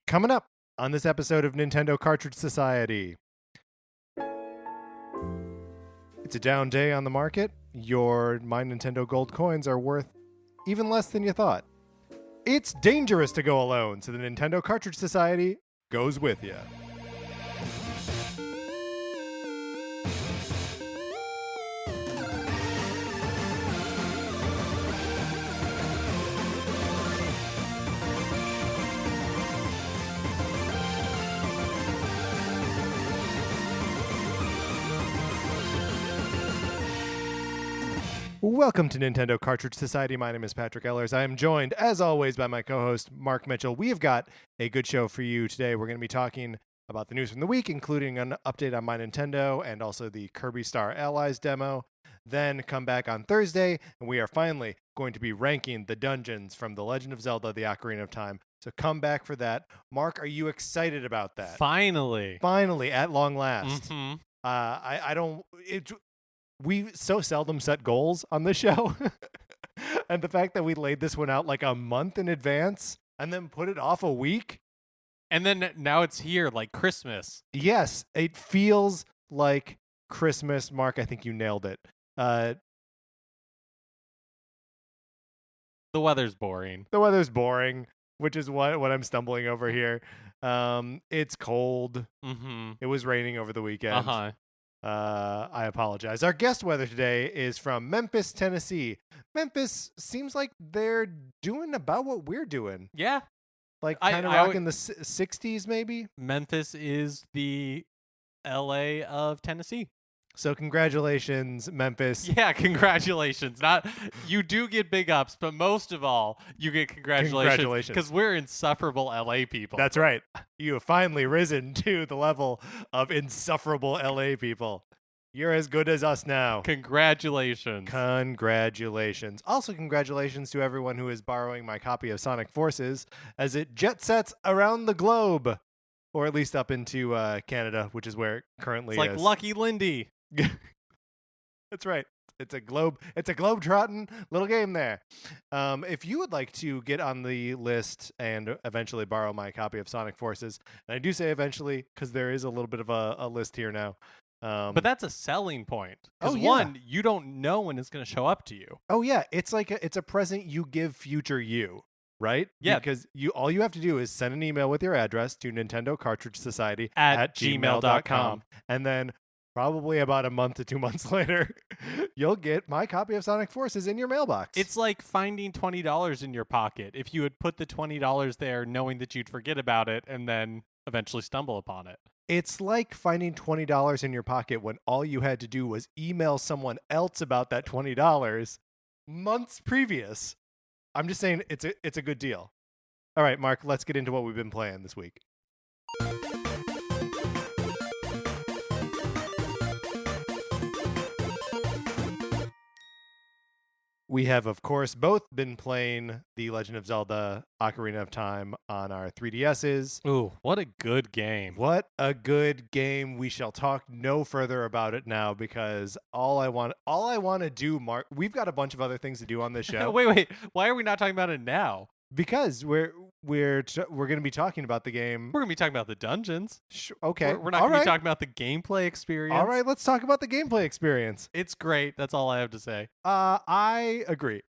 Coming up on this episode of Nintendo Cartridge Society. It's a down day on the market. Your My Nintendo Gold coins are worth even less than you thought. It's dangerous to go alone, so the Nintendo Cartridge Society goes with you. Welcome to Nintendo Cartridge Society. My name is Patrick Ellers. I am joined, as always, by my co-host, Mark Mitchell. We have got a good show for you today. We're going to be talking about the news from the week, including an update on My Nintendo and also the Kirby Star Allies demo. Then come back on Thursday, and we are finally going to be ranking the dungeons from The Legend of Zelda, The Ocarina of Time. So come back for that. Mark, are you excited about that? Finally, at long last. We so seldom set goals on this show. And the fact that we laid this one out like a month in advance and then put it off a week. And then now it's here like Christmas. Yes, it feels like Christmas. Mark, I think you nailed it. The weather's boring. The weather's boring, which is what I'm stumbling over here. It's cold. Mm-hmm. It was raining over the weekend. Uh-huh. I apologize. Our guest weather today is from Memphis, Tennessee. Memphis seems like they're doing about what we're doing. Yeah. Like kind of rocking the 60s maybe. Memphis is the LA of Tennessee. So congratulations, Memphis. Yeah, congratulations. You do get big ups, but most of all, you get congratulations. Because we're insufferable LA people. That's right. You have finally risen to the level of insufferable LA people. You're as good as us now. Congratulations. Congratulations. Also, congratulations to everyone who is borrowing my copy of Sonic Forces as it jet sets around the globe. Or at least up into Canada, which is where it currently is. It's like Lucky Lindy. That's right. It's a globe-trotting little game there. If you would like to get on the list and eventually borrow my copy of Sonic Forces, and I do say eventually because there is a little bit of a list here now. But that's a selling point. Because one, you don't know when it's going to show up to you. Oh yeah, it's like it's a present you give future you. Right? Yeah. Because all you have to do is send an email with your address to Nintendo Cartridge Society at gmail.com. And then probably about a month to 2 months later, you'll get my copy of Sonic Forces in your mailbox. It's like finding $20 in your pocket. If you had put the $20 there knowing that you'd forget about it and then eventually stumble upon it. It's like finding $20 in your pocket when all you had to do was email someone else about that $20 months previous. I'm just saying it's a good deal. All right, Mark, let's get into what we've been playing this week. We have, of course, both been playing The Legend of Zelda Ocarina of Time on our 3DSs. Ooh, what a good game. What a good game. We shall talk no further about it now because all I want to do, Mark, we've got a bunch of other things to do on this show. Wait. Why are we not talking about it now? Because we're going to be talking about the game. We're going to be talking about the dungeons. Okay. We're not going to be talking about the gameplay experience. All right, let's talk about the gameplay experience. It's great. That's all I have to say. I agree.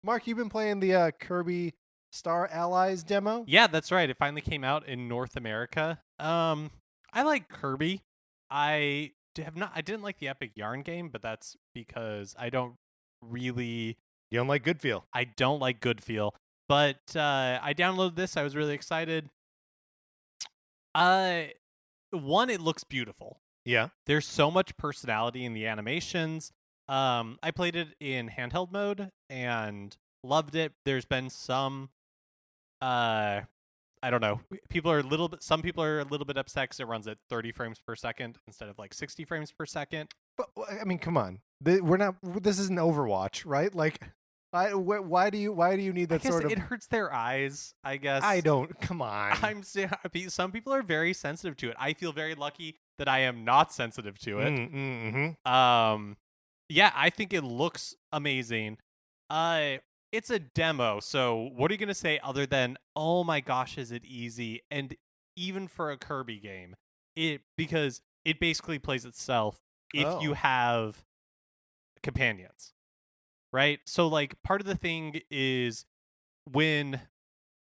Mark, you've been playing the Kirby Star Allies demo? Yeah, that's right. It finally came out in North America. I like Kirby. I didn't like the Epic Yarn game, but that's because I don't really... You don't like Good Feel? I don't like Good Feel. But I downloaded this. I was really excited. One, it looks beautiful. Yeah. There's so much personality in the animations. I played it in handheld mode and loved it. There's been some, I don't know. Some people are a little bit upset because it runs at 30 frames per second instead of like 60 frames per second. But I mean, come on. This isn't Overwatch, right? Like, why do you need that sort of? It hurts their eyes, I guess. I don't. Come on. Some people are very sensitive to it. I feel very lucky that I am not sensitive to it. Mm-hmm. Yeah, I think it looks amazing. it's a demo, so what are you going to say other than, oh my gosh, is it easy? And even for a Kirby game, because it basically plays itself if you have companions, right? So like part of the thing is when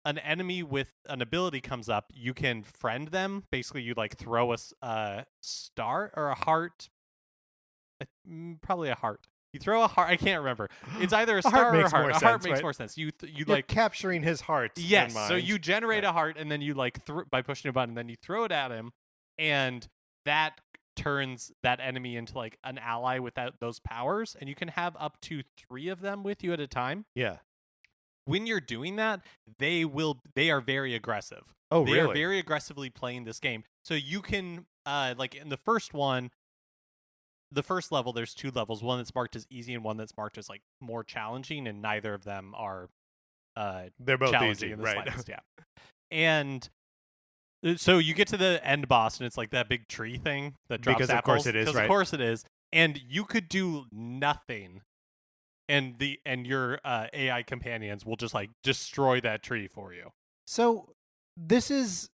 an enemy with an ability comes up, you can friend them. Basically, you like throw a star or a heart, probably a heart. You throw a heart. I can't remember. It's either a star or a heart. A heart makes more sense. You're like capturing his heart. Yes. In mind. So you generate a heart, and then you like by pushing a button, and then you throw it at him, and that turns that enemy into like an ally without those powers, and you can have up to 3 of them with you at a time. Yeah. When you're doing that, they are very aggressive. Oh, they really? are very aggressively playing this game. So you can like in the first one, the first level, there's 2 levels, one that's marked as easy and one that's marked as like more challenging, and neither of them are they're both challenging easy, in the right? slightest, yeah. And so you get to the end boss, and it's like that big tree thing that drops because apples. Of course it is, right? Of course it is. And you could do nothing, and your AI companions will just like destroy that tree for you. So this is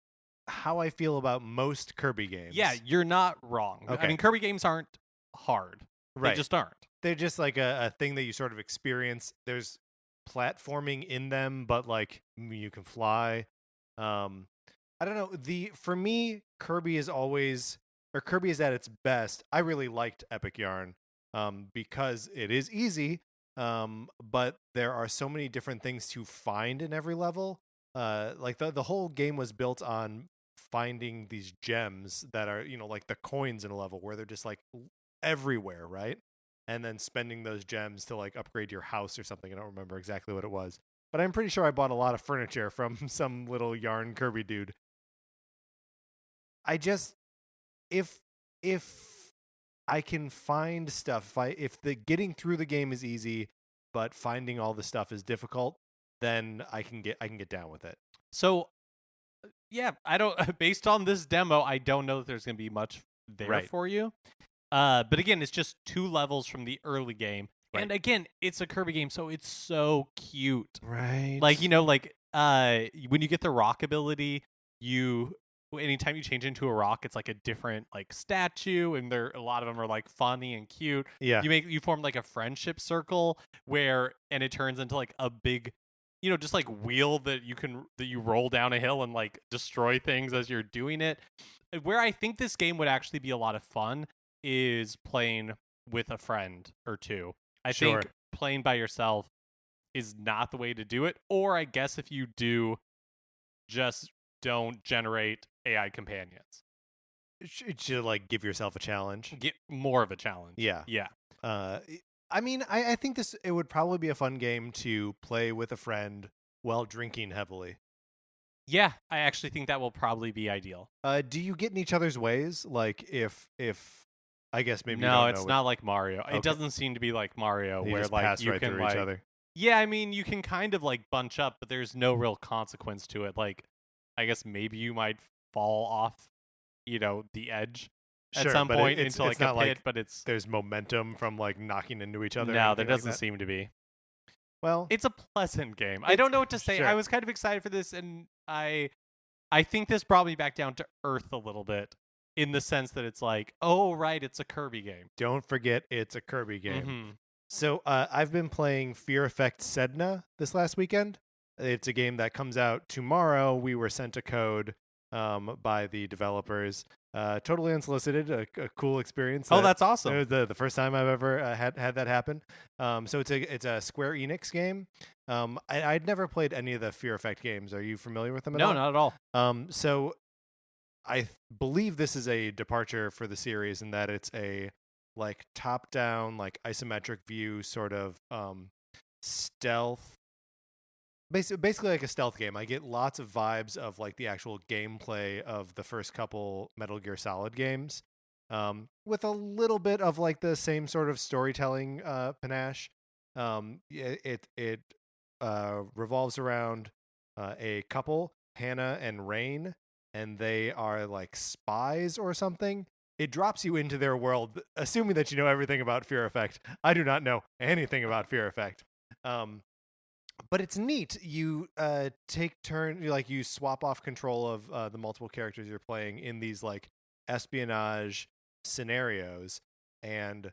how I feel about most Kirby games. Yeah, you're not wrong. Okay. I mean, Kirby games aren't hard. Right. They just aren't. They're just like a thing that you sort of experience. There's platforming in them, but like you can fly. I don't know. For me, Kirby is at its best. I really liked Epic Yarn because it is easy, but there are so many different things to find in every level. Like the whole game was built on finding these gems that are, like the coins in a level where they're just like everywhere, right? And then spending those gems to like upgrade your house or something. I don't remember exactly what it was, but I'm pretty sure I bought a lot of furniture from some little yarn Kirby dude. I just, if I can find stuff, if the getting through the game is easy, but finding all the stuff is difficult, then I can get down with it. So, yeah, I don't. Based on this demo, I don't know that there's going to be much there for you. But again, it's just 2 levels from the early game, and again, it's a Kirby game, so it's so cute, right? Like when you get the rock ability, anytime you change into a rock, it's like a different like statue, and a lot of them are like funny and cute. Yeah, you form like a friendship circle and it turns into like a big, just like wheel that you roll down a hill and like destroy things as you're doing it. Where I think this game would actually be a lot of fun is playing with a friend or 2. I think playing by yourself is not the way to do it. Or I guess if you do, just don't generate AI companions. Should like give yourself a challenge. Get more of a challenge. Yeah. Yeah. I mean, I think it would probably be a fun game to play with a friend while drinking heavily. Yeah, I actually think that will probably be ideal. Do you get in each other's ways? Like if I guess maybe no, it's not like Mario. Okay. It doesn't seem to be like Mario you where just like pass you right can through like each other. Yeah, I mean you can kind of like bunch up, but there's no real consequence to it. Like I guess maybe you might fall off, the edge at some point into like a pit, but there's momentum from like knocking into each other. No, there doesn't seem to be. Well, it's a pleasant game. I don't know what to say. Sure. I was kind of excited for this, and I think this brought me back down to earth a little bit, in the sense that it's like, oh right, it's a Kirby game. Don't forget, it's a Kirby game. Mm-hmm. So I've been playing Fear Effect Sedna this last weekend. It's a game that comes out tomorrow. We were sent a code by the developers. Totally unsolicited, a cool experience. Oh, that's awesome! It was the first time I've ever had that happen. So it's a Square-Enix game. I'd never played any of the Fear Effect games. Are you familiar with them at all? No, not at all. So I believe this is a departure for the series in that it's a like top-down, like isometric view sort of stealth. Basically like a stealth game. I get lots of vibes of like the actual gameplay of the first couple Metal Gear Solid games, with a little bit of like the same sort of storytelling panache. It revolves around a couple, Hannah and Rain, and they are like spies or something. It drops you into their world, assuming that you know everything about Fear Effect. I do not know anything about Fear Effect. But it's neat. You you swap off control of the multiple characters you're playing in these like espionage scenarios, and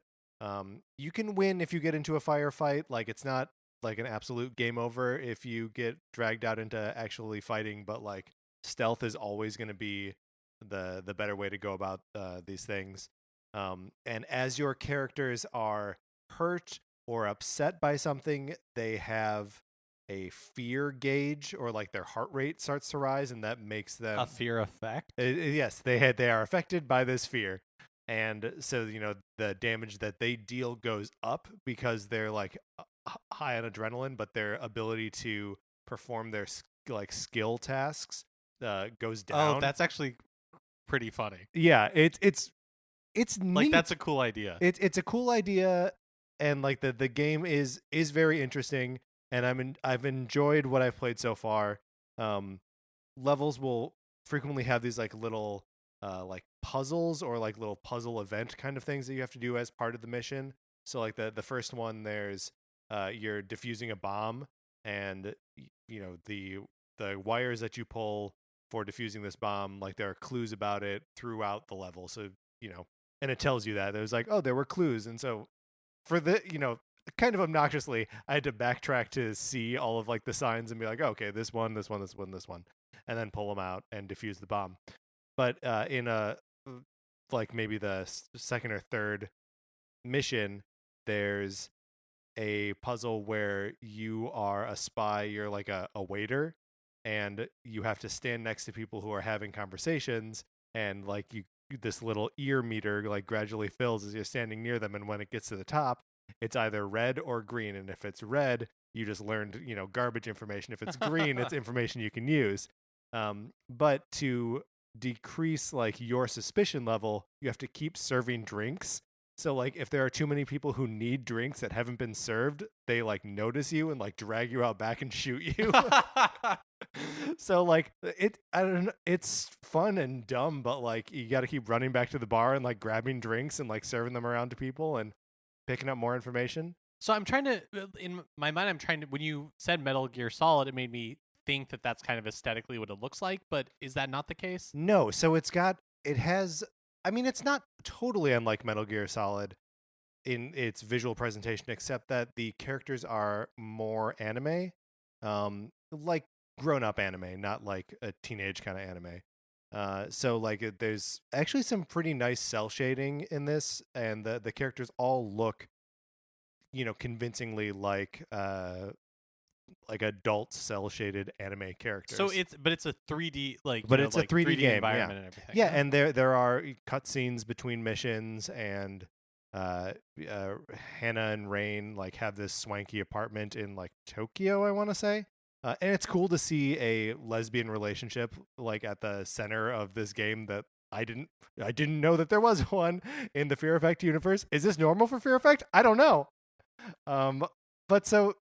you can win if you get into a firefight. Like it's not like an absolute game over if you get dragged out into actually fighting, but like stealth is always going to be the better way to go about these things. And as your characters are hurt or upset by something, they have a fear gauge, or like their heart rate starts to rise, and that makes them A fear effect. yes, they are affected by this fear, and so the damage that they deal goes up because they're like high on adrenaline, but their ability to perform their like skill tasks goes down. Oh, that's actually pretty funny. Yeah, it's neat. Like that's a cool idea. It's a cool idea, and like the game is very interesting, and I've enjoyed what I've played so far. Levels will frequently have these like little like puzzles or like little puzzle event kind of things that you have to do as part of the mission. So like the first one, there's you're defusing a bomb, and the wires that you pull for defusing this bomb, like there are clues about it throughout the level. So and it tells you that there's like, oh, there were clues, and so for the kind of obnoxiously, I had to backtrack to see all of like the signs and be like, oh, okay, this one, and then pull them out and defuse the bomb. But in a like maybe the second or third mission, there's a puzzle where you are a spy, you're like a waiter, and you have to stand next to people who are having conversations, and like this little ear meter like gradually fills as you're standing near them, and when it gets to the top, it's either red or green, and if it's red, you just learned garbage information. If it's green, it's information you can use. But to decrease like your suspicion level, you have to keep serving drinks. So like if there are too many people who need drinks that haven't been served, they like notice you and like drag you out back and shoot you. So like I don't know, it's fun and dumb, but like you got to keep running back to the bar and like grabbing drinks and like serving them around to people and picking up more information. So I'm trying to, in my mind, when you said Metal Gear Solid, it made me think that that's kind of aesthetically what it looks like, but is that not the case? No, so it's not totally unlike Metal Gear Solid in its visual presentation, except that the characters are more anime, like grown-up anime, not like a teenage kind of anime. So like there's actually some pretty nice cell shading in this, and the characters all look convincingly like adult cell shaded anime characters. So it's a 3D it's a 3D game environment and everything. Yeah, and there are cutscenes between missions, and Hannah and Rain like have this swanky apartment in like Tokyo, I want to say. And it's cool to see a lesbian relationship like at the center of this game that I didn't know that there was one in the Fear Effect universe. Is this normal for Fear Effect? I don't know. But so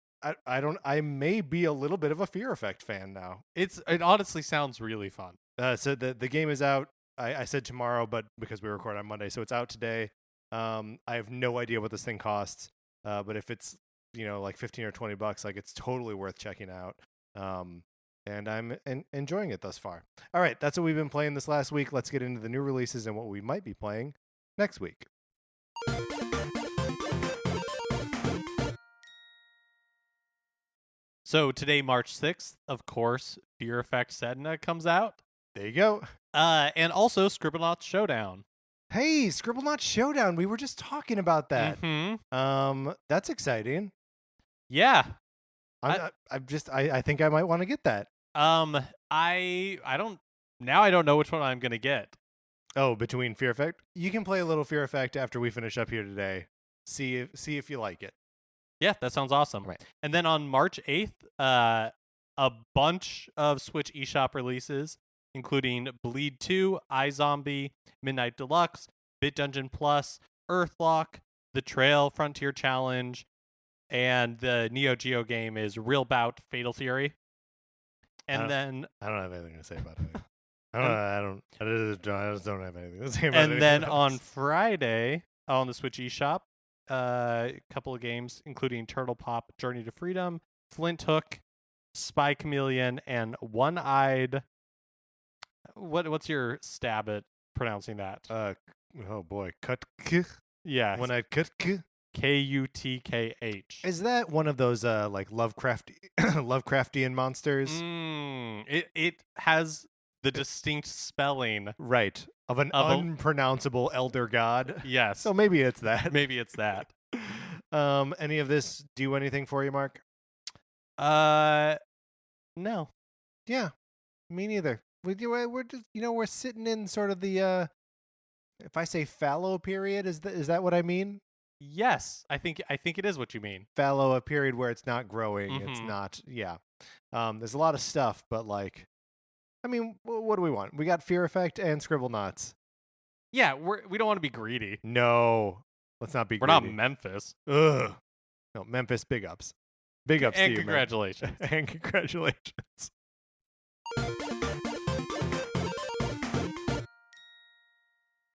I may be a little bit of a Fear Effect fan now. It honestly sounds really fun. So the game is out. I said tomorrow, but because we record on Monday, so it's out today. I have no idea what this thing costs. But if it's like $15 or $20, like it's totally worth checking out. And I'm enjoying it thus far. All right, that's what we've been playing this last week. Let's get into the new releases and what we might be playing next week. So today, March 6th, of course, Fear Effect Sedna comes out. There you go. And also Scribblenauts Showdown. Hey, Scribblenauts Showdown. We were just talking about that. Mm-hmm. That's exciting. Yeah. I think I might want to get that. I don't know which one I'm gonna get. Oh, between Fear Effect? You can play a little Fear Effect after we finish up here today. See if you like it. Yeah, that sounds awesome. Right. And then on March 8th, a bunch of Switch eShop releases, including Bleed 2, iZombie, Midnight Deluxe, Bit Dungeon Plus, Earthlock, The Trail Frontier Challenge, and the Neo Geo game is Real Bout Fatal Fury. And I don't have anything to say about it. I just don't have anything to say about it. And then on Friday on the Switch eShop, a couple of games, including Turtle Pop Journey to Freedom Flint Hook, Spy Chameleon, and One-Eyed. What's your stab at pronouncing that? Oh boy, cut. Yeah, When I cut. Kutkh. Is that one of those like Lovecraftian monsters? It has the distinct spelling Right. Of an unpronounceable elder god. Yes. So maybe it's that. Maybe it's that. Any of this do anything for you, Mark? No. Yeah. Me neither. We're just we're sitting in sort of the if I say fallow period, is that what I mean? Yes, I think it is what you mean. Fallow, a period where it's not growing. It's Mhm. not. Yeah. There's a lot of stuff, but like, I mean, what do we want? We got Fear Effect and Scribble Knots. Yeah, we don't want to be greedy. No, let's not be. We're greedy. not Memphis. Ugh. No, Memphis. Big ups. Big ups And to you, congratulations. man. And congratulations.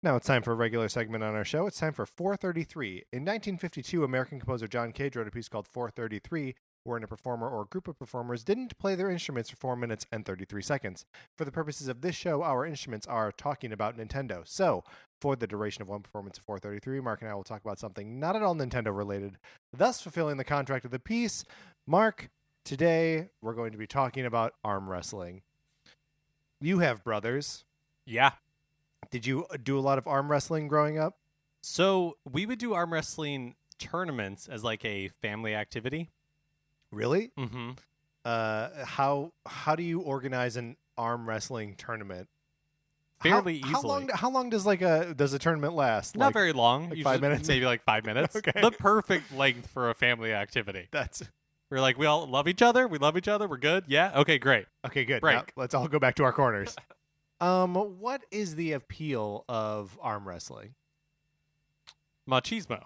Now it's time for a regular segment on our show. It's time for 433. In 1952, American composer John Cage wrote a piece called 433, wherein a performer or group of performers didn't play their instruments for 4 minutes and 33 seconds. For the purposes of this show, our instruments are talking about Nintendo. So, for the duration of one performance of 433, Mark and I will talk about something not at all Nintendo related, thus fulfilling the contract of the piece. Mark, today we're going to be talking about arm wrestling. You have brothers. Yeah. Did you do a lot of arm wrestling growing up? So we would do arm wrestling tournaments as like a family activity. Really? Mm-hmm. How do you organize an arm wrestling tournament? Fairly easily. How long does a tournament last? Not very long. like Usually 5 minutes? Maybe like 5 minutes. Okay. The perfect length for a family activity. That's We're like, we all love each other. We love each other. We're good. Yeah. Okay, great. okay. Good. Break. Now, let's all go back to our corners. What is the appeal of arm wrestling? Machismo.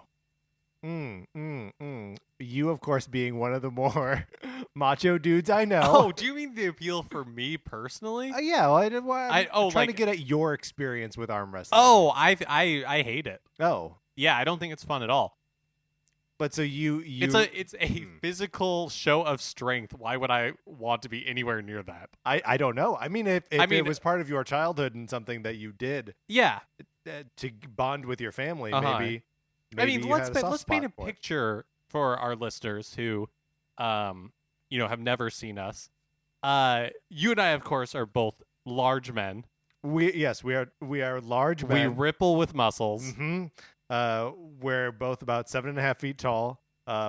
You, of course, being one of the more macho dudes I know. Oh, do you mean the appeal for me personally? Yeah. Well, I'm trying to like- get at your experience with arm wrestling. Oh, I hate it. Oh. Yeah, I don't think it's fun at all. But so you It's a physical show of strength. Why would I want to be anywhere near that? I don't know. I mean, if it was part of your childhood and something that you did Yeah. to bond with your family, Uh-huh. maybe I mean, you let's had a soft let's paint a spot for it. picture for our listeners who, have never seen us. You and I, of course, are both large men. We are large We men. ripple with muscles. Mm-hmm. We're both about 7.5 feet tall.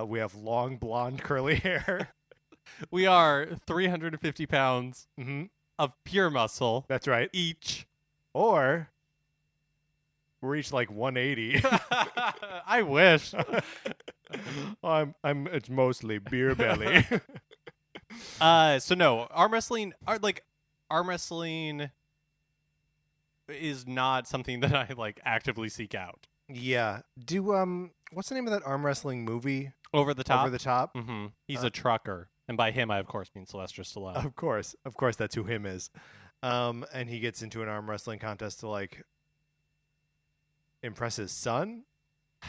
We have long blonde curly hair. We are 350 pounds Mm-hmm. of pure muscle That's right. each. Or we're each like 180. I wish. It's mostly beer belly. So no, arm wrestling is not something that I like actively seek out. Yeah. Do what's the name of that arm wrestling movie? Over the top. Over the Top? Mm-hmm. He's a trucker, and by him, I of course mean Sylvester Stallone. Of course, that's who him is. And he gets into an arm wrestling contest to like impress his son.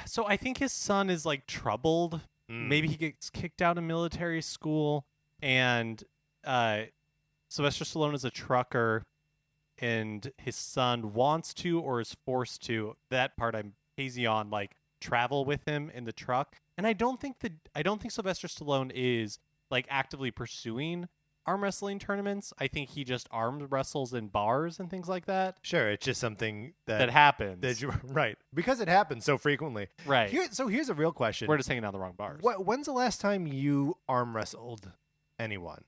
So I think his son is like troubled. Maybe he gets kicked out of military school, and Sylvester Stallone is a trucker, and his son wants to or is forced to. That part I'm hazy on, like travel with him in the truck. And I don't think Sylvester Stallone is like actively pursuing arm wrestling tournaments. I think he just arm wrestles in bars and things like that. Sure, it's just something That happens. right, because it happens so frequently. Right. Here's a real question. We're just hanging out in the wrong bars. When's the last time you arm wrestled anyone?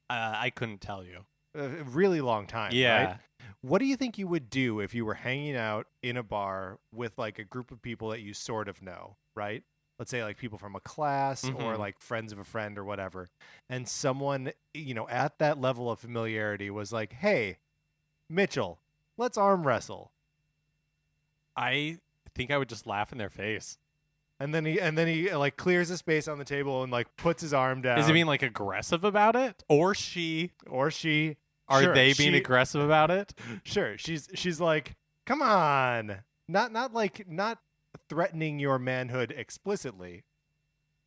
I couldn't tell you. A really long time. Yeah. Right? What do you think you would do if you were hanging out in a bar with like a group of people that you sort of know, right? Let's say like people from a class or Mhm. like friends of a friend or whatever. And someone, at that level of familiarity was like, "Hey, Mitchell, let's arm wrestle." I think I would just laugh in their face. And then he like clears a space on the table and like puts his arm down. Does he mean like aggressive about it? Or she? or she? Are Sure, they being aggressive about it? Sure. She's like, "Come on." Not threatening your manhood explicitly,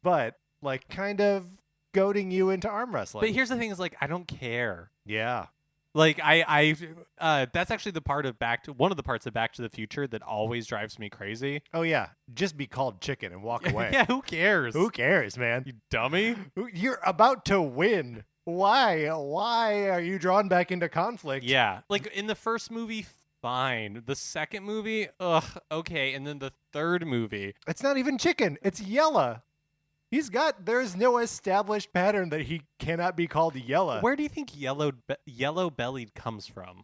but like kind of goading you into arm wrestling. But here's the thing: is like I don't care. Yeah. Like that's actually one of the parts of Back to the Future that always drives me crazy. Oh yeah, just be called chicken and walk away. Yeah, who cares? Who cares, man? You dummy. You're about to win. Why are you drawn back into conflict? Yeah, like in the first movie, fine. The second movie, ugh, okay, and then the third movie, It's not even chicken. It's Yella. There's no established pattern that he cannot be called Yella. where do you think yellow bellied comes from?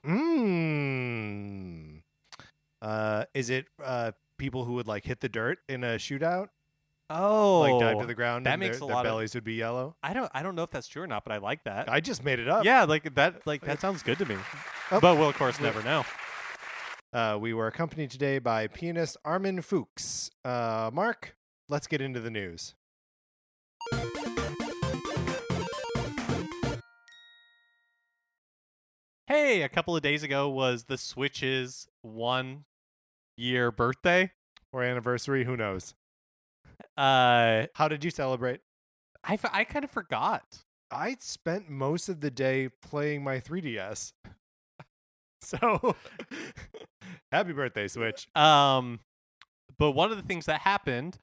Is it people who would like hit the dirt in a shootout, Oh, like dive to the ground, that and makes their a lot of- bellies would be yellow? I don't know if that's true or not, but I like that. I just made it up. Yeah, like that sounds good to me. Oh. But we'll of course never know. We were accompanied today by pianist Armin Fuchs. Mark, let's get into the news. Hey, a couple of days ago was the Switch's 1-year birthday. Or anniversary, who knows? How How did you celebrate? I kind of forgot. I spent most of the day playing my 3DS. So, happy birthday, Switch. But one of the things that happened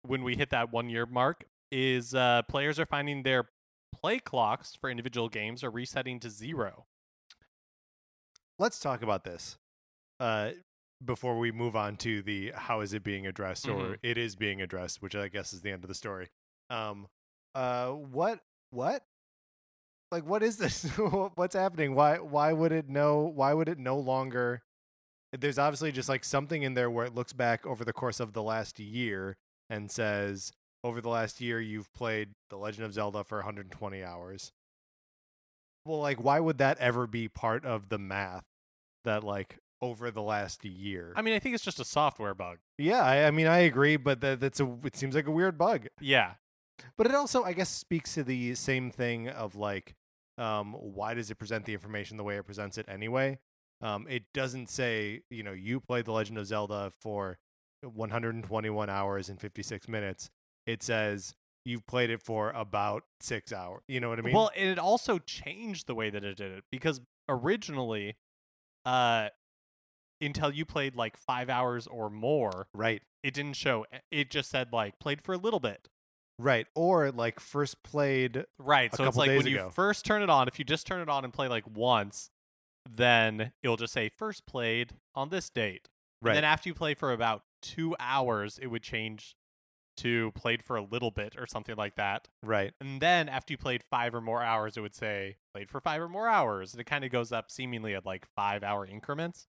when we hit that 1-year mark is players are finding their play clocks for individual games are resetting to 0. Let's talk about this before we move on to the how is it being addressed or it is being addressed, which I guess is the end of the story. What? Like, what is this? What's happening? Why would it no longer? There's obviously just like something in there where it looks back over the course of the last year and says, over the last year, you've played The Legend of Zelda for 120 hours. Well, like, why would that ever be part of the math that, like, over the last year? I mean, I think it's just a software bug. Yeah, I mean, I agree, but it seems like a weird bug. Yeah. But it also, I guess, speaks to the same thing of, like, why does it present the information the way it presents it anyway? It doesn't say, you played The Legend of Zelda for 121 hours and 56 minutes. It says you've played it for about 6 hours. You know what I mean? Well, and it also changed the way that it did it because originally, until you played like 5 hours or more, right. it didn't show. It just said like played for a little bit. Right. Or like first played Right. a So it's couple like days when ago. you first turn it on, if you just turn it on and play like once, then it'll just say first played on this date. Right. And then after you play for about 2 hours, it would change to played for a little bit or something like that. Right. And then after you played 5 or more hours, it would say played for 5 or more hours. And it kind of goes up seemingly at like 5-hour increments.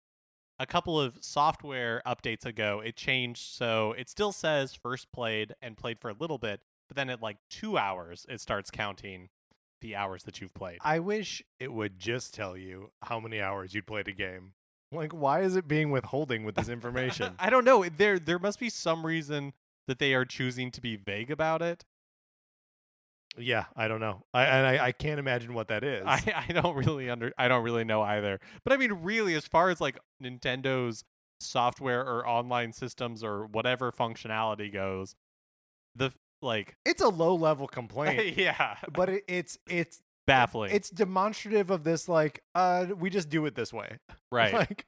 A couple of software updates ago, it changed. So it still says first played and played for a little bit. But then at like 2 hours, it starts counting the hours that you've played. I wish it would just tell you how many hours you'd played a game. Like, why is it being withholding with this information? I don't know. There must be some reason that they are choosing to be vague about it. Yeah, I don't know. I can't imagine what that is. I don't really know either. But I mean, really, as far as like Nintendo's software or online systems or whatever functionality goes, it's a low level complaint. yeah, But it's baffling. It's demonstrative of this, like, we just do it this way. Right. Like,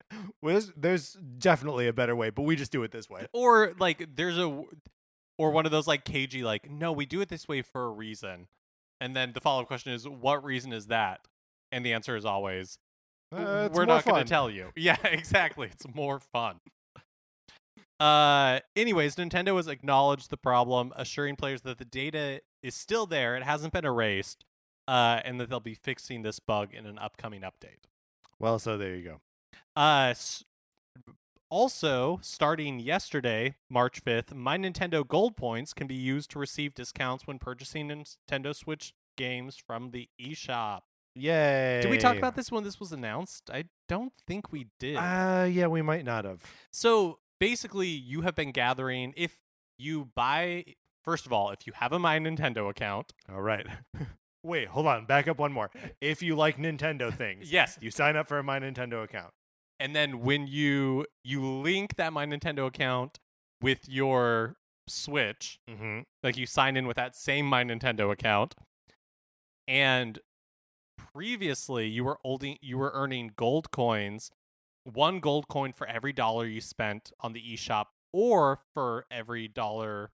there's definitely a better way, but we just do it this way. Or like or one of those like cagey, like, no, we do it this way for a reason. And then the follow-up question is, what reason is that? And the answer is always, It's we're more not going fun. to tell you. Yeah, exactly. It's more fun. Anyways, Nintendo has acknowledged the problem, assuring players that the data is still there, it hasn't been erased, and that they'll be fixing this bug in an upcoming update. Well, so there you go. Also, starting yesterday, March 5th, My Nintendo Gold points can be used to receive discounts when purchasing Nintendo Switch games from the eShop. Yay. Did we talk about this when this was announced? I don't think we did. Yeah, we might not have. So, basically, you have been gathering, if you buy, first of all, if you have a My Nintendo account. All right. Wait, hold on. Back up one more. If you like Nintendo things, Yes. you sign up for a My Nintendo account. And then when you link that My Nintendo account with your Switch. Mm-hmm. Like you sign in with that same My Nintendo account, and previously you were earning gold coins, 1 gold coin for every dollar you spent on the eShop, or for every dollar.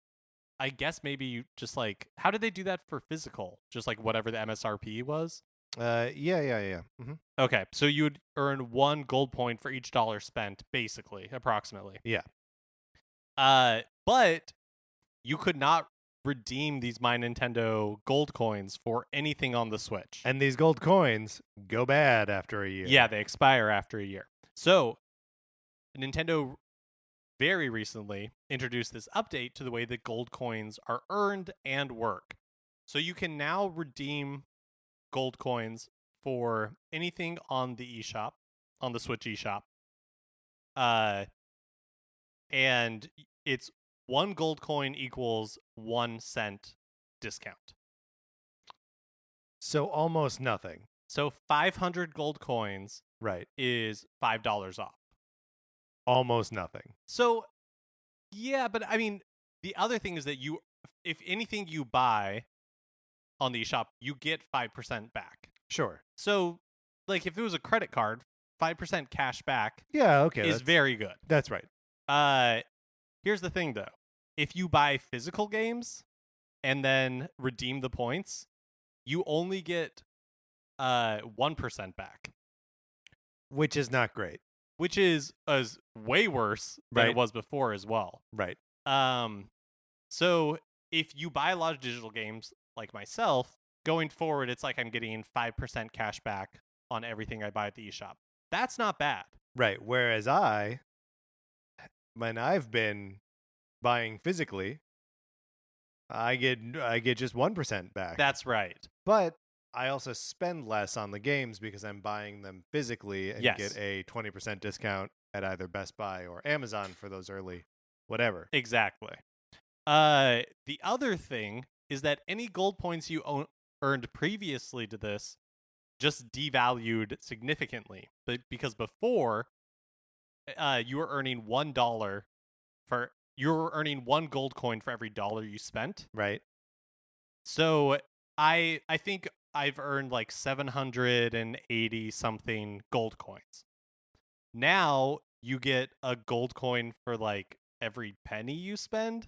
I guess maybe you just like, how did they do that for physical? Just like whatever the MSRP was. Yeah. Mm-hmm. Okay, so you would earn 1 gold point for each dollar spent, basically, approximately. Yeah. But you could not redeem these My Nintendo gold coins for anything on the Switch. And these gold coins go bad after a year. Yeah, they expire after a year. So Nintendo very recently introduced this update to the way that gold coins are earned and work. So you can now redeem gold coins for anything on the eShop, on the Switch eShop. And it's 1 gold coin equals 1 cent discount. So almost nothing. So 500 gold coins Right. is $5 off. Almost nothing. So, yeah, but I mean, the other thing is that if anything you buy on the eShop, you get 5% back. Sure. So, like, if it was a credit card, 5% cash back Yeah, okay. is very good. That's right. Here's the thing, though. If you buy physical games and then redeem the points, you only get 1% back. Which is not great. Which is way worse than it was before as well. Right. So if you buy a lot of digital games like myself, going forward, it's like I'm getting 5% cash back on everything I buy at the eShop. That's not bad. Right. Whereas when I've been buying physically, I get just 1% back. That's right. But I also spend less on the games because I'm buying them physically and get a 20% discount at either Best Buy or Amazon for those early whatever. Exactly. The other thing is that any gold points you earned previously to this just devalued significantly. But because before, you were earning $1 you were earning 1 gold coin for every dollar you spent. Right. So I think I've earned like 780 something gold coins. Now you get a gold coin for like every penny you spend.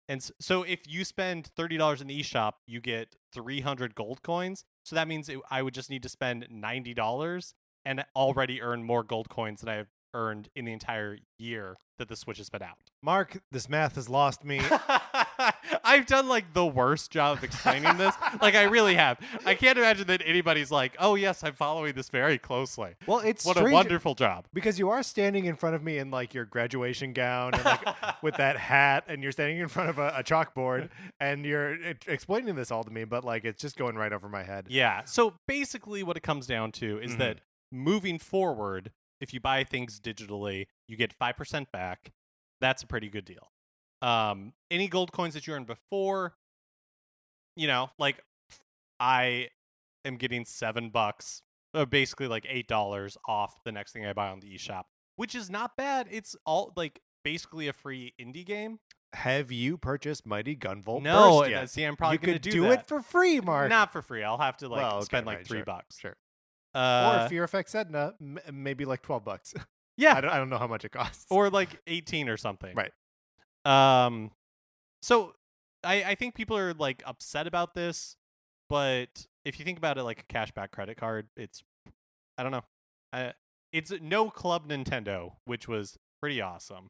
And so if you spend $30 in the eShop, you get 300 gold coins. So that means I would just need to spend $90 and already earn more gold coins than I've earned in the entire year that the Switch has been out. Mark, this math has lost me. I've done like the worst job of explaining this. Like I really have. I can't imagine that anybody's like, "Oh yes, I'm following this very closely." Well, it's what strange a wonderful job. Because you are standing in front of me in like your graduation gown and like with that hat, and you're standing in front of a chalkboard and you're explaining this all to me, but like it's just going right over my head. Yeah. So basically what it comes down to is that moving forward, if you buy things digitally, you get 5% back. That's a pretty good deal. Any gold coins that you earned before, like I am getting $7, basically like $8 off the next thing I buy on the eShop, which is not bad. It's all like basically a free indie game. Have you purchased Mighty Gunvolt No, Burst yet? see, I'm probably going to do that. it for free, Mark. Not for free. I'll have to spend like right, $3. Sure. Or Fear Effect Sedna, maybe like $12. Yeah, I don't know how much it costs. Or like 18 or something. Right. So I think people are like upset about this, but if you think about it like a cashback credit card, I don't know. It's no Club Nintendo, which was pretty awesome.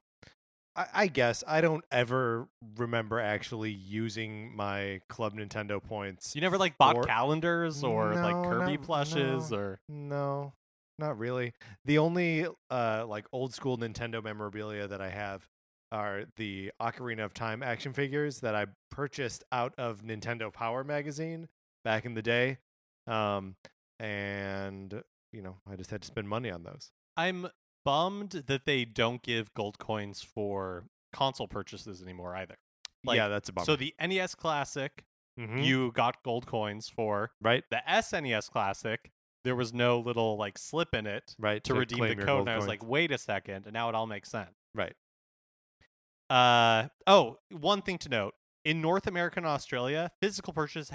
I guess I don't ever remember actually using my Club Nintendo points. You never like bought calendars or like Kirby plushes or no, not really. The only like old school Nintendo memorabilia that I have are the Ocarina of Time action figures that I purchased out of Nintendo Power magazine back in the day, and I just had to spend money on those. I'm bummed that they don't give gold coins for console purchases anymore either. Yeah, that's a bummer. So the NES Classic, you got gold coins for. Right. The SNES Classic, there was no little like slip in it to redeem the code. And I was coins. like, wait a second, and now it all makes sense. Right. One thing to note. In North America and Australia, physical purchases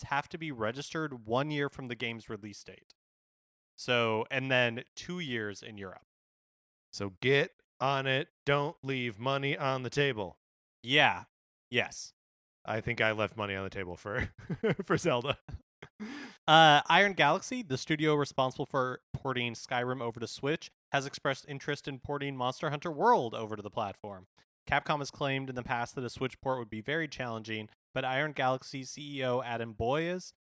have to be registered 1 year from the game's release date. So, and then 2 years in Europe. So get on it. Don't leave money on the table. Yeah. Yes. I think I left money on the table for Zelda. Iron Galaxy, the studio responsible for porting Skyrim over to Switch, has expressed interest in porting Monster Hunter World over to the platform. Capcom has claimed in the past that a Switch port would be very challenging, but Iron Galaxy CEO Adam Boyes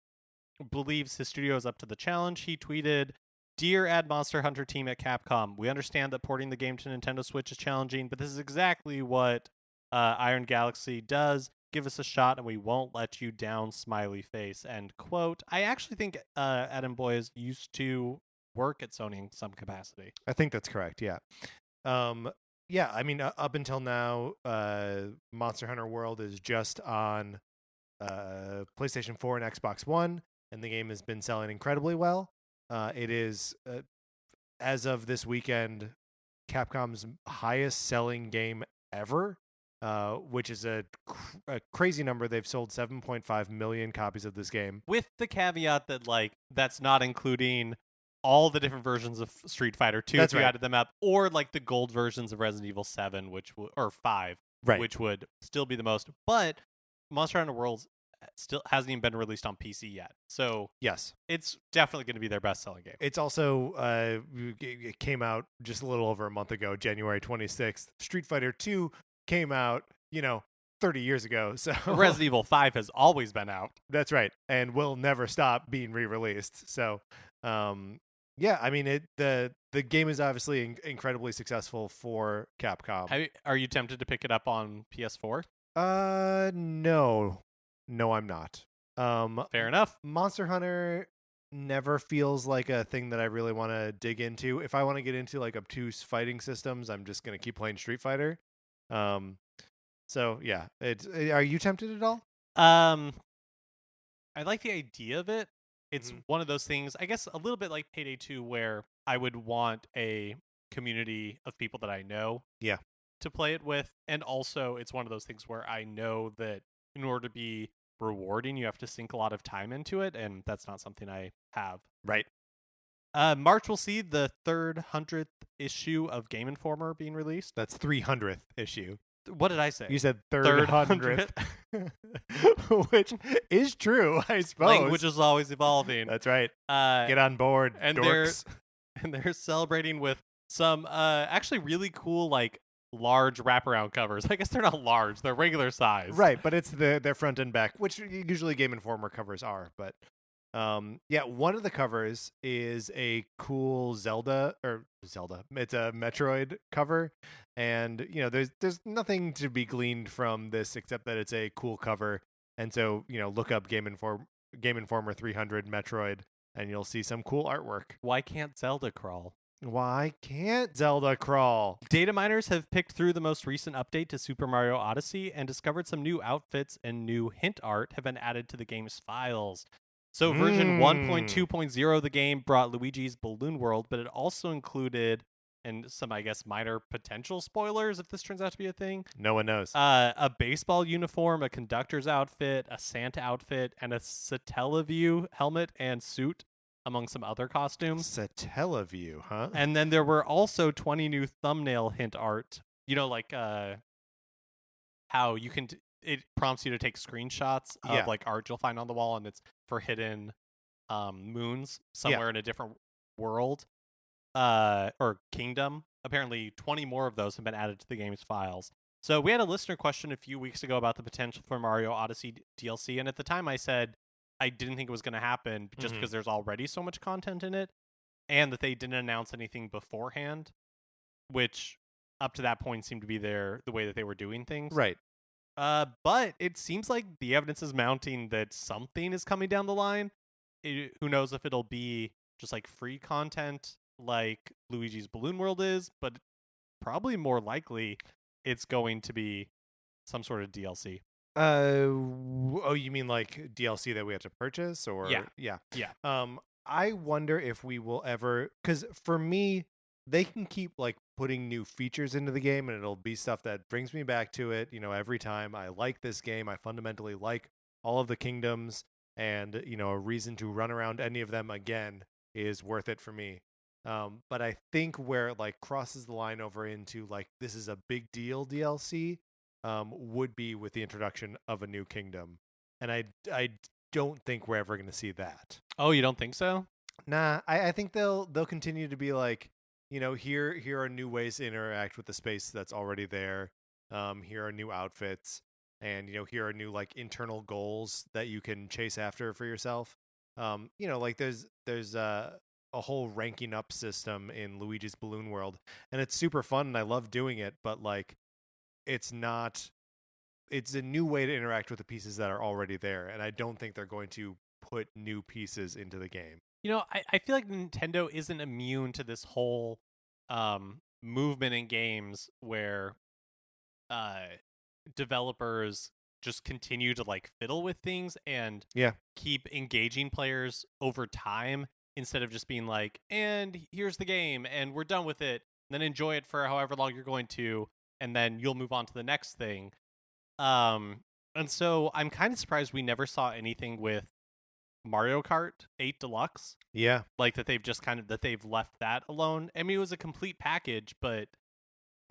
believes his studio is up to the challenge. He tweeted, "Dear Ad Monster Hunter team at Capcom, we understand that porting the game to Nintendo Switch is challenging, but this is exactly what Iron Galaxy does. Give us a shot and we won't let you down, smiley face," end quote. I actually think Adam Boyes used to work at Sony in some capacity. I think that's correct, yeah. Yeah, I mean, up until now, Monster Hunter World is just on PlayStation 4 and Xbox One, and the game has been selling incredibly well. It is, as of this weekend, Capcom's highest selling game ever, which is a crazy number. They've sold 7.5 million copies of this game. With the caveat that, like, that's not including all the different versions of Street Fighter 2 That's if you right. added them up, or like the gold versions of Resident Evil 7, or 5, Right. which would still be the most. But Monster Hunter World still hasn't even been released on PC yet. So Yes. it's definitely going to be their best-selling game. It's also, it came out just a little over a month ago, January 26th. Street Fighter 2 came out, 30 years ago. So Resident Evil 5 has always been out. That's right, and will never stop being re-released. So, yeah, I mean, the game is obviously incredibly successful for Capcom. Are you tempted to pick it up on PS4? No, I'm not. Fair enough. Monster Hunter never feels like a thing that I really want to dig into. If I want to get into like obtuse fighting systems, I'm just gonna keep playing Street Fighter. So yeah, are you tempted at all? I like the idea of it. It's one of those things, I guess, a little bit like Payday 2, where I would want a community of people that I know to play it with. And also, it's one of those things where I know that in order to be rewarding, you have to sink a lot of time into it, and that's not something I have. Right. March will see the 300th issue of Game Informer being released. That's 300th issue. What did I say? You said 300th. Which is true, I suppose. Language is always evolving. That's right. Get on board, and dorks. They're celebrating with some actually really cool, like, large wraparound covers. I guess they're not large; they're regular size. Right, but it's their front and back, which usually Game Informer covers are. But yeah, one of the covers is a cool Zelda. It's a Metroid cover, and there's nothing to be gleaned from this except that it's a cool cover. And so look up Game Informer 300 Metroid, and you'll see some cool artwork. Why can't Zelda crawl? Why can't Zelda crawl? Data miners have picked through the most recent update to Super Mario Odyssey and discovered some new outfits and new hint art have been added to the game's files. So version 1.2.0 of the game brought Luigi's Balloon World, but it also included, and some, I guess, minor potential spoilers if this turns out to be a thing. No one knows. A baseball uniform, a conductor's outfit, a Santa outfit, and a Satellaview helmet and suit, among some other costumes. Satellaview, huh? And then there were also 20 new thumbnail hint art. Like how you can... it prompts you to take screenshots of like art you'll find on the wall, and it's for hidden moons somewhere in a different world or kingdom. Apparently 20 more of those have been added to the game's files. So we had a listener question a few weeks ago about the potential for Mario Odyssey DLC, and at the time I said I didn't think it was going to happen just because there's already so much content in it, and that they didn't announce anything beforehand, which up to that point seemed to be the way that they were doing things. Right. But it seems like the evidence is mounting that something is coming down the line. Who knows if it'll be just like free content like Luigi's Balloon World is, but probably more likely it's going to be some sort of DLC. Oh, you mean like DLC that we have to purchase? Or yeah. I wonder if we will ever, because for me, they can keep like putting new features into the game, and it'll be stuff that brings me back to it, every time. I like this game. I fundamentally like all of the kingdoms, and, a reason to run around any of them again is worth it for me. But I think where it like crosses the line over into like this is a big deal DLC would be with the introduction of a new kingdom, and I don't think we're ever going to see that. Oh, you don't think so? Nah, I think they'll continue to be like, here are new ways to interact with the space that's already there. Here are new outfits, and here are new like internal goals that you can chase after for yourself. Like there's a whole ranking up system in Luigi's Balloon World, and it's super fun and I love doing it, but like it's a new way to interact with the pieces that are already there, and I don't think they're going to put new pieces into the game. I feel like Nintendo isn't immune to this whole movement in games where developers just continue to like fiddle with things and keep engaging players over time, instead of just being like, and here's the game and we're done with it, and then enjoy it for however long you're going to, and then you'll move on to the next thing. And so I'm kind of surprised we never saw anything with Mario Kart 8 Deluxe. Yeah. Like that they've left that alone. I mean, it was a complete package, but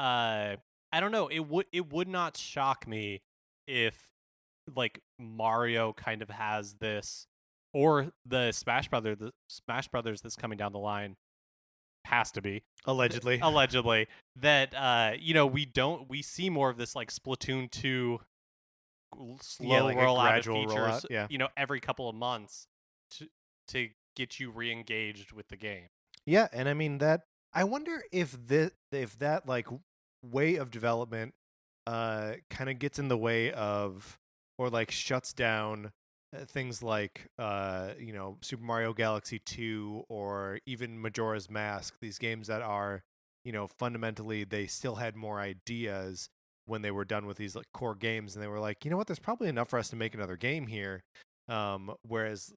I don't know. It would not shock me if like Mario kind of has this, or the Smash Brothers that's coming down the line has to be allegedly that we see more of this like Splatoon 2 slow like rollout of features rollout, every couple of months to get you re-engaged with the game. Yeah, and I mean that I wonder if that like way of development kind of gets in the way of, or like shuts down things like Super Mario Galaxy 2 or even Majora's Mask, these games that are fundamentally they still had more ideas when they were done with these like core games, and they were like, there's probably enough for us to make another game here, whereas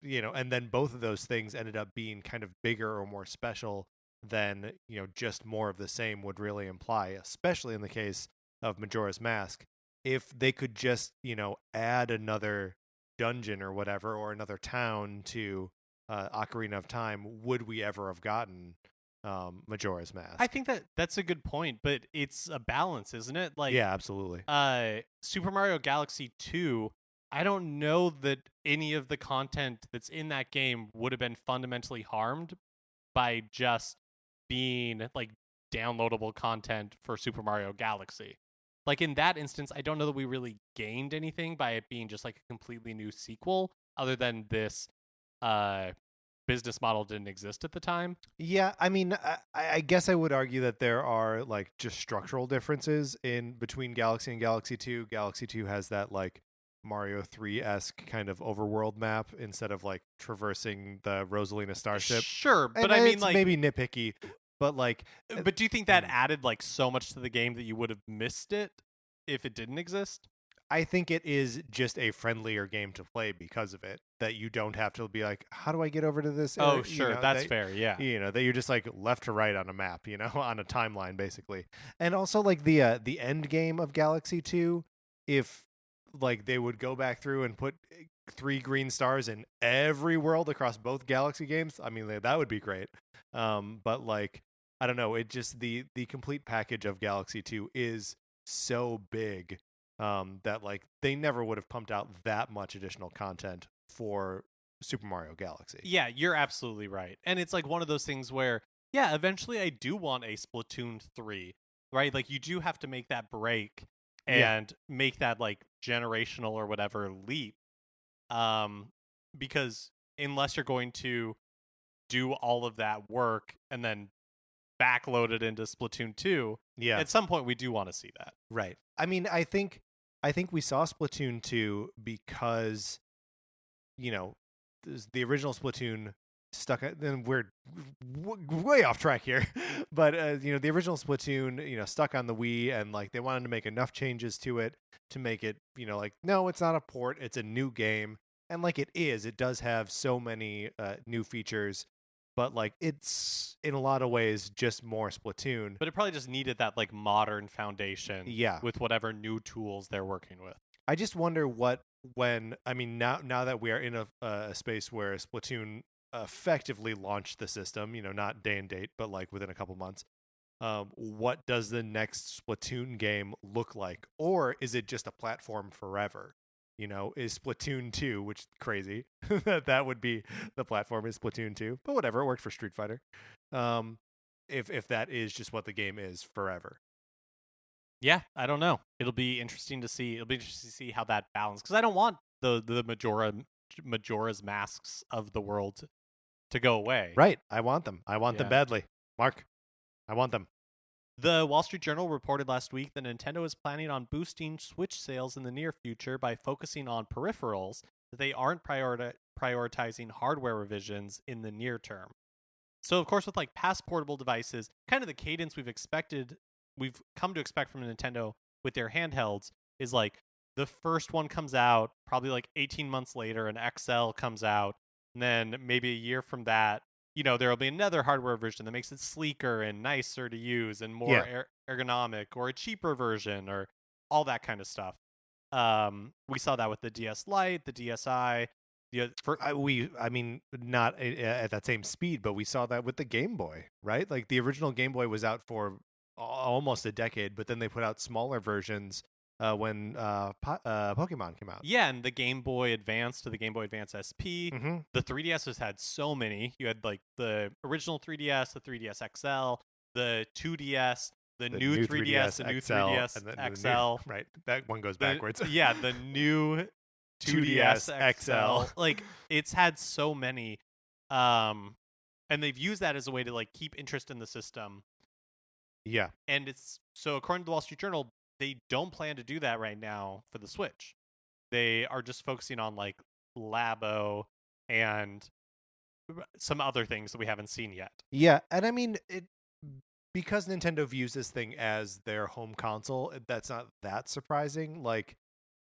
and then both of those things ended up being kind of bigger or more special than just more of the same would really imply, especially in the case of Majora's Mask. If they could just add another dungeon or whatever, or another town to Ocarina of Time, would we ever have gotten Majora's Mask? I think that's a good point, but it's a balance, isn't it? Like, yeah, absolutely. Super Mario Galaxy 2, I don't know that any of the content that's in that game would have been fundamentally harmed by just being like downloadable content for Super Mario Galaxy. Like in that instance, I don't know that we really gained anything by it being just like a completely new sequel, other than this business model didn't exist at the time. Yeah, I mean, I guess I would argue that there are like just structural differences in between Galaxy and Galaxy 2. Galaxy 2 has that like Mario 3-esque kind of overworld map instead of like traversing the Rosalina starship. Sure, but and I mean, it's like, maybe nitpicky, but like, but do you think that added like so much to the game that you would have missed it if it didn't exist? I think it is just a friendlier game to play because of it, that you don't have to be like, how do I get over to this area? Oh, sure, that's fair, yeah. That you're just like left to right on a map, on a timeline basically. And also like the end game of Galaxy 2, if like they would go back through and put 3 green stars in every world across both Galaxy games, I mean, that would be great. But like, I don't know, it just the complete package of Galaxy 2 is so big that like they never would have pumped out that much additional content for Super Mario Galaxy. Yeah, you're absolutely right. And it's like one of those things where, yeah, eventually I do want a Splatoon 3, right? Like you do have to make that break and make that like generational or whatever leap. Because unless you're going to do all of that work and then backload it into Splatoon 2, at some point we do want to see that. Right. I mean, I think we saw Splatoon 2 because the original Splatoon stuck. Then we're way off track here, but the original Splatoon stuck on the Wii, and like they wanted to make enough changes to it to make it like, no, it's not a port, it's a new game. And like it does have so many new features, but like it's in a lot of ways just more Splatoon. But it probably just needed that like modern foundation Yeah. with whatever new tools they're working with. I just wonder now that we are in a space where Splatoon effectively launched the system, not day and date, but like within a couple months. What does the next Splatoon game look like? Or is it just a platform forever? Is Splatoon 2, which is crazy, that would be the platform is Splatoon 2, but whatever, it worked for Street Fighter. If that is just what the game is forever. Yeah, I don't know. It'll be interesting to see. It'll be interesting to see how that balance, because I don't want the Majora's Masks of the world to go away. Right. I want them. I want them badly. Mark, I want them. The Wall Street Journal reported last week that Nintendo is planning on boosting Switch sales in the near future by focusing on peripherals, that they aren't prioritizing hardware revisions in the near term. So, of course, with like past portable devices, kind of the cadence we've come to expect from Nintendo with their handhelds is like the first one comes out, probably like 18 months later, an XL comes out, and then maybe a year from that, there will be another hardware version that makes it sleeker and nicer to use and more ergonomic, or a cheaper version, or all that kind of stuff. We saw that with the DS Lite, the DSi. Not at that same speed, but we saw that with the Game Boy, right? Like the original Game Boy was out for almost a decade, but then they put out smaller versions when Pokemon came out. Yeah, and the Game Boy Advance to the Game Boy Advance SP. Mm-hmm. The 3DS has had so many. You had like the original 3DS, the 3DS XL, the 2DS, the new 3DS, the new 3DS and XL. Right, that one goes backwards. Yeah, the new 2DS XL. Like, it's had so many. And they've used that as a way to like keep interest in the system. Yeah. And it's so, according to the Wall Street Journal, they don't plan to do that right now for the Switch. They are just focusing on like Labo and some other things that we haven't seen yet. Yeah, and because Nintendo views this thing as their home console, that's not that surprising. Like,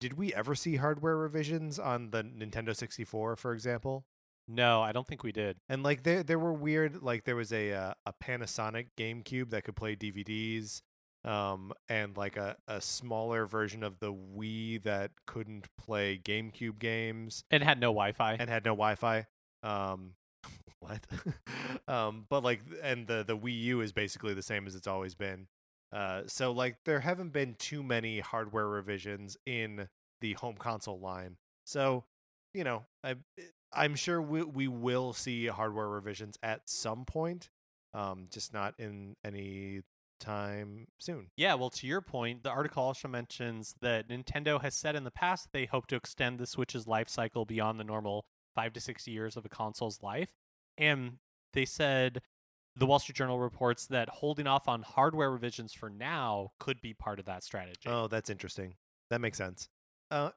did we ever see hardware revisions on the Nintendo 64, for example? No, I don't think we did. And like there were weird, like there was a Panasonic GameCube that could play DVDs, and like a smaller version of the Wii that couldn't play GameCube games. It had no Wi-Fi. What? But like, and the Wii U is basically the same as it's always been. So like there haven't been too many hardware revisions in the home console line. So, I'm sure we will see hardware revisions at some point, just not in any time soon. Yeah, well, to your point, the article also mentions that Nintendo has said in the past they hope to extend the Switch's life cycle beyond the normal 5 to 6 years of a console's life. And they said, the Wall Street Journal reports that holding off on hardware revisions for now could be part of that strategy. Oh, that's interesting. That makes sense. And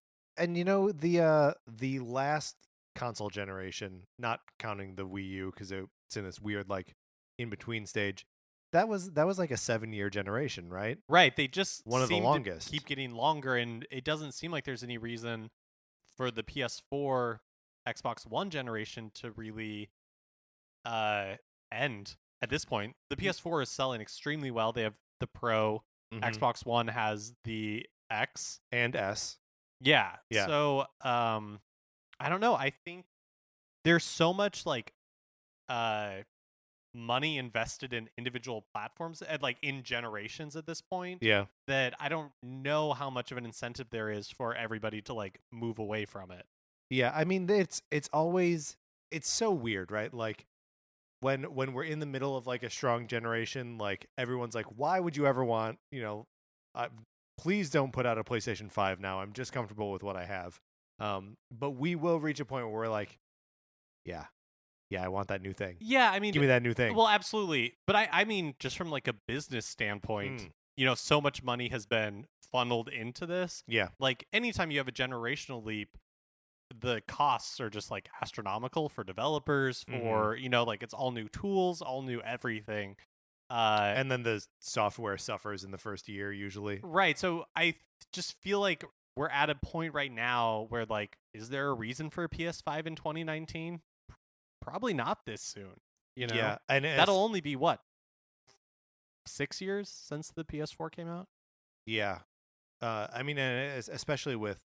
the last console generation, not counting the Wii U because it's in this weird like in between stage, that was like a 7-year generation, right? Right. They just one of the longest. Keep getting longer, and it doesn't seem like there's any reason for the PS4, Xbox One generation to really end at this point. The PS4 is selling extremely well. They have the Pro. Mm-hmm. Xbox One has the X and S. Yeah. So I don't know. I think there's so much like money invested in individual platforms and like in generations at this point. Yeah. That I don't know how much of an incentive there is for everybody to like move away from it. Yeah, I mean it's so weird, right? Like when we're in the middle of like a strong generation, like everyone's like, why would you ever want, please don't put out a PlayStation 5 now. I'm just comfortable with what I have. But we will reach a point where we're like, yeah, I want that new thing. Yeah, I mean, give me that new thing. Well, absolutely. But I mean, just from like a business standpoint, so much money has been funneled into this. Yeah. Like anytime you have a generational leap, the costs are just like astronomical for developers, for, like it's all new tools, all new everything. And then the software suffers in the first year usually. Right. So I just feel like we're at a point right now where like, is there a reason for a PS5 in 2019? Probably not this soon. You know, Yeah, and that'll only be what 6 years since the PS4 came out. Yeah, I mean, and especially with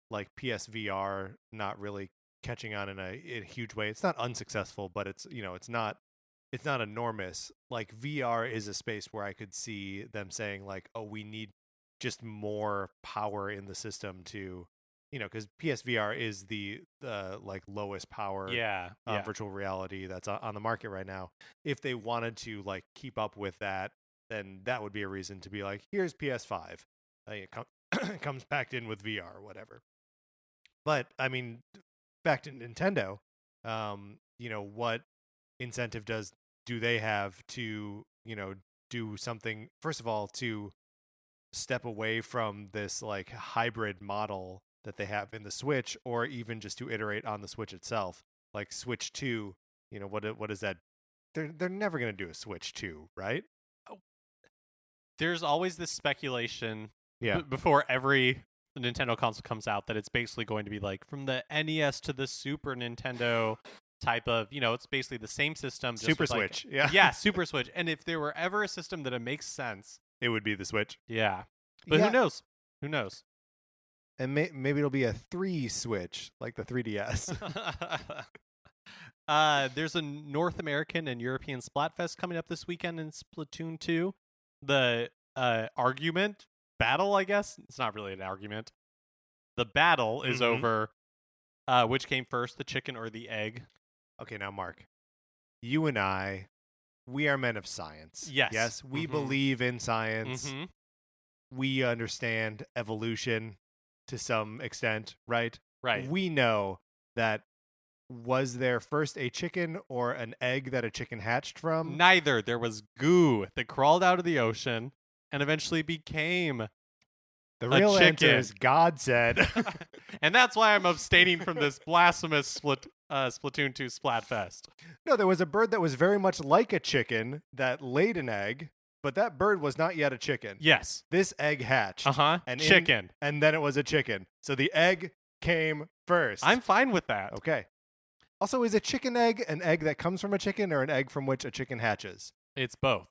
like PSVR not really catching on in a huge way. It's not unsuccessful, but it's it's not enormous. Like VR is a space where I could see them saying like, oh, we need just more power in the system to, because PSVR is the like lowest power virtual reality that's on the market right now. If they wanted to like keep up with that, then that would be a reason to be like, here's PS5. It comes packed in with VR or whatever. But I mean, back to Nintendo, what incentive do they have to, do something, first of all, to step away from this like hybrid model that they have in the Switch, or even just to iterate on the Switch itself, like Switch 2, what is that? They're never going to do a Switch 2, right? There's always this speculation Yeah. before every Nintendo console comes out that it's basically going to be like from the NES to the Super Nintendo type of, it's basically the same system. Just Super with, Switch. Like, yeah. Yeah, Super Switch. And if there were ever a system that it makes sense, it would be the Switch. Yeah. But who knows? Who knows? And maybe it'll be a 3 Switch, like the 3DS. There's a North American and European Splatfest coming up this weekend in Splatoon 2. The argument battle, I guess it's not really an argument. The battle is over which came first, the chicken or the egg. Okay, now Mark, you and I, we are men of science. Yes, we believe in science. We understand evolution to some extent, right? Right. We know that. Was there first a chicken or an egg that a chicken hatched from? Neither. There was goo that crawled out of the ocean and eventually became the real chicken. Answer is God said. And that's why I'm abstaining from this blasphemous Splatoon 2 Splatfest. No, there was a bird that was very much like a chicken that laid an egg, but that bird was not yet a chicken. Yes. This egg hatched. And chicken. And then it was a chicken. So the egg came first. I'm fine with that. Okay. Also, is a chicken egg an egg that comes from a chicken or an egg from which a chicken hatches? It's both.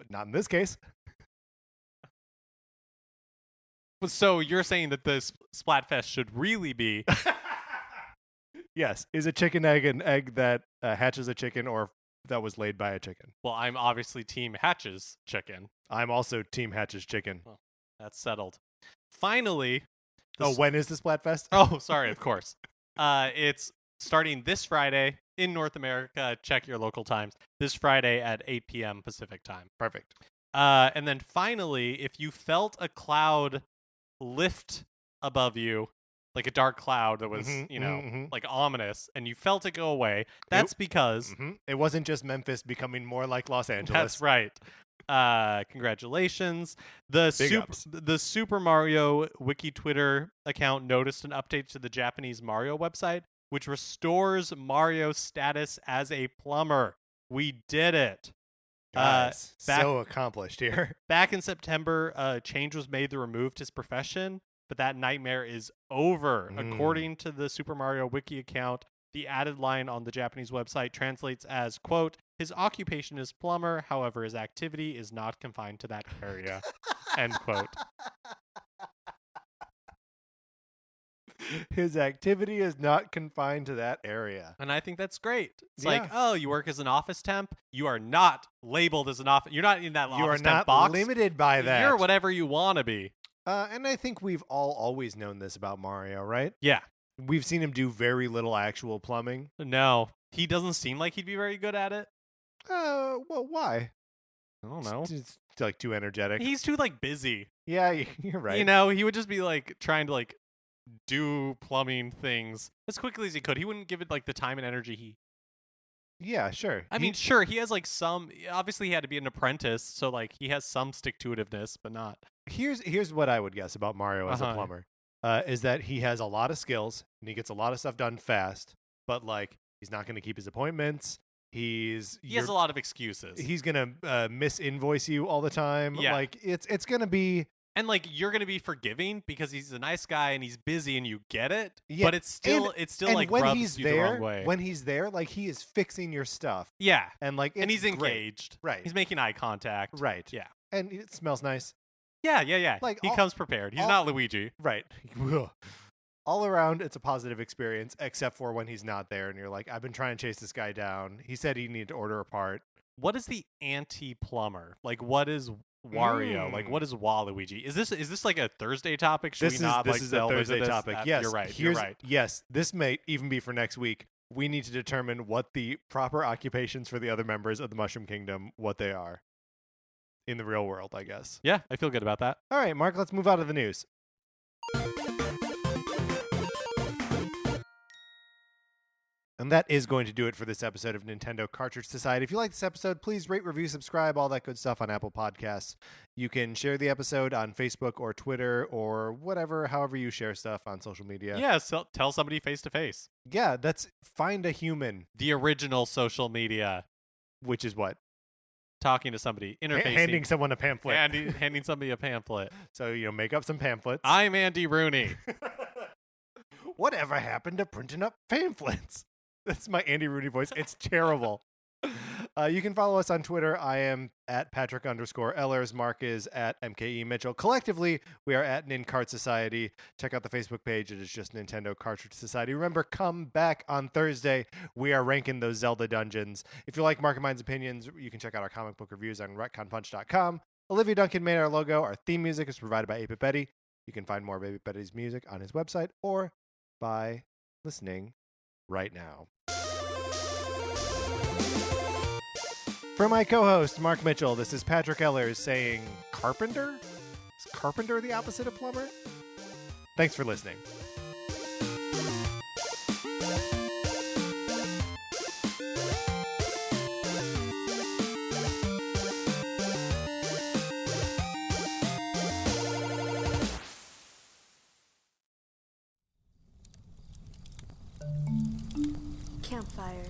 Not in this case. So you're saying that this Splatfest should really be... Yes. Is a chicken egg an egg that hatches a chicken or that was laid by a chicken? Well, I'm obviously Team Hatches chicken. I'm also Team Hatches chicken. Well, that's settled. Finally... when is the Splatfest? Oh, sorry, of course. It's starting this Friday in North America. Check your local times. This Friday at 8 p.m. Pacific time. Perfect. And then finally, if you felt a cloud lift above you, like a dark cloud that was, like ominous, and you felt it go away, that's because... It wasn't just Memphis becoming more like Los Angeles. That's right. Congratulations. The Super Mario Wiki Twitter account noticed an update to the Japanese Mario website, which restores Mario's status as a plumber. We did it. Guys, so accomplished here. Back in September, a change was made that removed his profession, but that nightmare is over. According to the Super Mario Wiki account, the added line on the Japanese website translates as, quote, his occupation is plumber, however, his activity is not confined to that area, end quote. His activity is not confined to that area. And I think that's great. It's like, oh, you work as an office temp? You are not labeled as an office. You're not in that office temp box. You are not limited by that. You're whatever you want to be. And I think we've always known this about Mario, right? Yeah. We've seen him do very little actual plumbing. No. He doesn't seem like he'd be very good at it. Well, why? I don't know. It's like too energetic. He's too like busy. Yeah, you're right. He would just be like trying to like do plumbing things as quickly as he could. He wouldn't give it like the time and energy Yeah, sure. I mean, sure, he has like some. Obviously, he had to be an apprentice, so like he has some stick-to-itiveness, but not. Here's what I would guess about Mario as a plumber, is that he has a lot of skills and he gets a lot of stuff done fast, but like he's not going to keep his appointments. He has a lot of excuses. He's gonna misinvoice you all the time. Yeah. Like it's gonna be And like you're gonna be forgiving because he's a nice guy and he's busy and you get it. Yeah, But it's still and like when rubs he's you there, the wrong way. when he's there, like he is fixing your stuff. Yeah. And like And he's great. engaged. Right. He's making eye contact. Right. Yeah. And it smells nice. Yeah. Like, he comes prepared. He's not Luigi. Right. All around, it's a positive experience, except for when he's not there and you're like, I've been trying to chase this guy down. He said he needed to order a part. What is the anti-plumber? Like, what is Wario? Like, what is Waluigi? Is this like a Thursday topic? Should This we not is a delve into Thursday this? topic. Yes, You're right. You're right. Yes, this may even be for next week. We need to determine what the proper occupations for the other members of the Mushroom Kingdom, what they are in the real world, I guess. Yeah, I feel good about that. All right, Mark, let's move out of the news. And that is going to do it for this episode of Nintendo Cartridge Society. If you like this episode, please rate, review, subscribe, all that good stuff on Apple Podcasts. You can share the episode on Facebook or Twitter or whatever, however you share stuff on social media. Yeah, so tell somebody face to face. Yeah, that's find a human. The original social media. Which is what? Talking to somebody, interfacing. Handing someone a pamphlet. Handing somebody a pamphlet. So, make up some pamphlets. I'm Andy Rooney. Whatever happened to printing up pamphlets? That's my Andy Rooney voice. It's terrible. You can follow us on Twitter. I am at Patrick_Ellers. Mark is at MKE Mitchell. Collectively, we are at NinCart Society. Check out the Facebook page. It is just Nintendo Cartridge Society. Remember, come back on Thursday. We are ranking those Zelda dungeons. If you like Mark and Mine's opinions, you can check out our comic book reviews on retconpunch.com. Olivia Duncan made our logo. Our theme music is provided by 8-Bit Betty. You can find more of 8-Bit Betty's music on his website or by listening right now. For my co-host, Mark Mitchell, this is Patrick Ellers saying carpenter? Is carpenter the opposite of plumber? Thanks for listening. Campfire.